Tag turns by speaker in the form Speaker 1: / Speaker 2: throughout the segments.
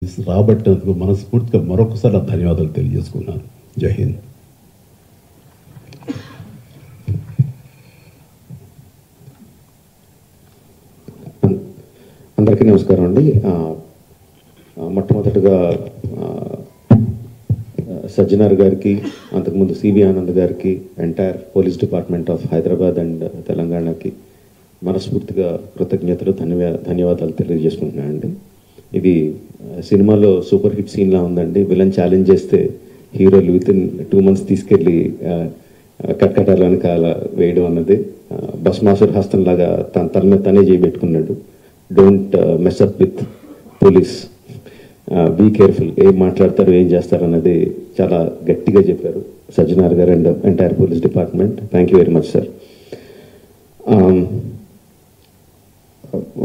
Speaker 1: రాబట్టినందుకు మనస్ఫూర్తిగా మరొకసారి ధన్యవాదాలు తెలియజేసుకున్నాను. జై హింద్.
Speaker 2: అందరికీ నమస్కారం అండి. మొట్టమొదటిగా సజ్జనార్ గారికి, అంతకుముందు సివి ఆనంద్ గారికి, entire police department of Hyderabad and తెలంగాణకి మనస్ఫూర్తిగా కృతజ్ఞతలు, ధన్యవాదాలు తెలియజేసుకుంటున్నానండి. ఇది సినిమాలో సూపర్ హిట్ సీన్లా ఉందండి. విలన్ ఛాలెంజ్ చేస్తే హీరోలు వితిన్ 2 months తీసుకెళ్ళి కట్కటాల వెనకాల వేయడం అన్నది భస్మాసుర హస్తంలాగా తన మీద తనే చేయబెట్టుకున్నాడు. Don't mess up with police, be careful, ఏం మాట్లాడతారు ఏం చేస్తారు అన్నది చాలా గట్టిగా చెప్పారు సజ్జనార్ గారు and entire police department. Thank you very much sir.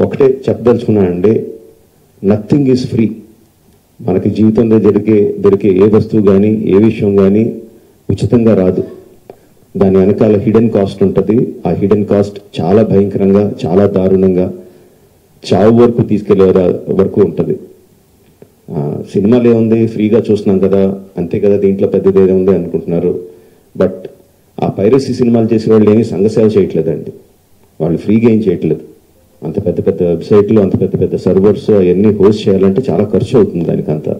Speaker 2: ఒకటే చెప్పదలుచుకున్నానండి, నథింగ్ ఈజ్ ఫ్రీ. మనకి జీవితంలో దొరికే ఏ వస్తువు కానీ ఏ విషయం కానీ ఉచితంగా రాదు. దాని వెనకాల హిడెన్ కాస్ట్ ఉంటుంది. ఆ హిడెన్ కాస్ట్ చాలా భయంకరంగా, చాలా దారుణంగా, చావు వరకు తీసుకెళ్లే వరకు ఉంటుంది. సినిమాలు ఏముంది, ఫ్రీగా చూస్తున్నాం కదా, అంతే కదా, దీంట్లో పెద్దది ఏదో ఉంది అనుకుంటున్నారు. బట్ ఆ పైరసీ సినిమాలు చేసే వాళ్ళు ఏమీ సంఘసేవ చేయట్లేదండి. వాళ్ళు ఫ్రీగా ఏం చేయట్లేదు. అంత పెద్ద పెద్ద వెబ్సైట్లు, అంత పెద్ద పెద్ద సర్వర్స్ అవన్నీ హోస్ట్ చేయాలంటే చాలా ఖర్చు అవుతుంది. దానికంతా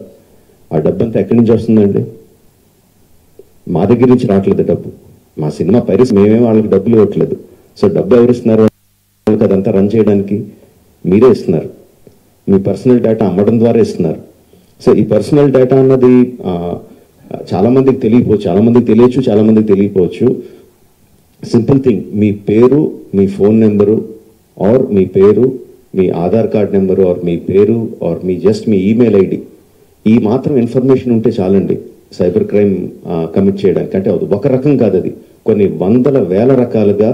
Speaker 2: ఆ డబ్బు అంతా ఎక్కడి నుంచి వస్తుందండి? మా దగ్గర నుంచి రావట్లేదు డబ్బు. మా సినిమా పైరసీ మేమే వాళ్ళకి డబ్బులు ఇవ్వట్లేదు. సో డబ్బు ఎవరు ఇస్తున్నారు? అదంతా రన్ చేయడానికి మీరే ఇస్తున్నారు. మీ పర్సనల్ డేటా అమ్మడం ద్వారా ఇస్తున్నారు. సో ఈ పర్సనల్ డేటా అన్నది చాలామందికి తెలియకపోవచ్చు, చాలామందికి తెలియచ్చు, చాలామందికి తెలియకపోవచ్చు. సింపుల్ థింగ్, మీ పేరు, మీ ఫోన్ నెంబరు, ఆర్ మీ పేరు, మీ ఆధార్ కార్డ్ నెంబరు, ఆర్ మీ పేరు, ఆర్ మీ జస్ట్ మీ ఈమెయిల్ ఐడి, ఈ మాత్రం ఇన్ఫర్మేషన్ ఉంటే చాలండి సైబర్ క్రైమ్ కమిట్ చేయడానికి. అంటే ఒక రకం కాదు, అది కొన్ని వందల వేల రకాలుగా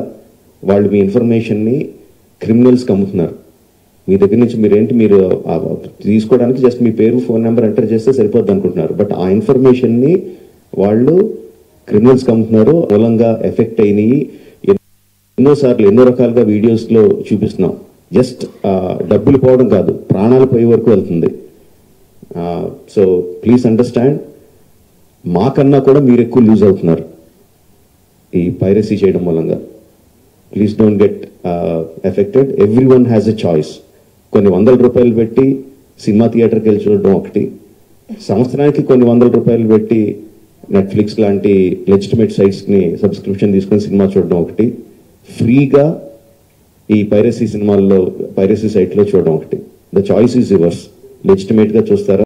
Speaker 2: వాళ్ళు మీ ఇన్ఫర్మేషన్ని క్రిమినల్స్కి అమ్ముతున్నారు. మీ దగ్గర నుంచి మీరు తీసుకోవడానికి జస్ట్ మీ పేరు, ఫోన్ నెంబర్ ఎంటర్ చేస్తే సరిపోద్ది అనుకుంటున్నారు. బట్ ఆ ఇన్ఫర్మేషన్ని వాళ్ళు క్రిమినల్స్కి అమ్ముతున్నారు. మూలంగా ఎఫెక్ట్ అయినాయి ఎన్నోసార్లు, ఎన్నో రకాలుగా వీడియోస్లో చూపిస్తున్నాం. జస్ట్ డబ్బులు పోవడం కాదు, ప్రాణాలు పోయే వరకు వెళ్తుంది. సో ప్లీజ్ అండర్స్టాండ్, మాకన్నా కూడా మీరు ఎక్కువ లూజ్ అవుతున్నారు ఈ పైరసీ చేయడం మూలంగా. Please don't get affected. Everyone has a choice. కొన్ని వందల రూపాయలు పెట్టి సినిమా థియేటర్కి వెళ్ళి చూడడం ఒకటి, సంవత్సరానికి కొన్ని వందల రూపాయలు పెట్టి నెట్ఫ్లిక్స్ లాంటి లెజిటిమేట్ సైట్స్ని సబ్స్క్రిప్షన్ తీసుకొని సినిమా చూడడం ఒకటి, ఫ్రీగా ఈ పైరసీ సినిమాల్లో పైరసీ సైట్లో చూడడం ఒకటి. The choice is yours. లెజిటిమేట్గా చూస్తారా,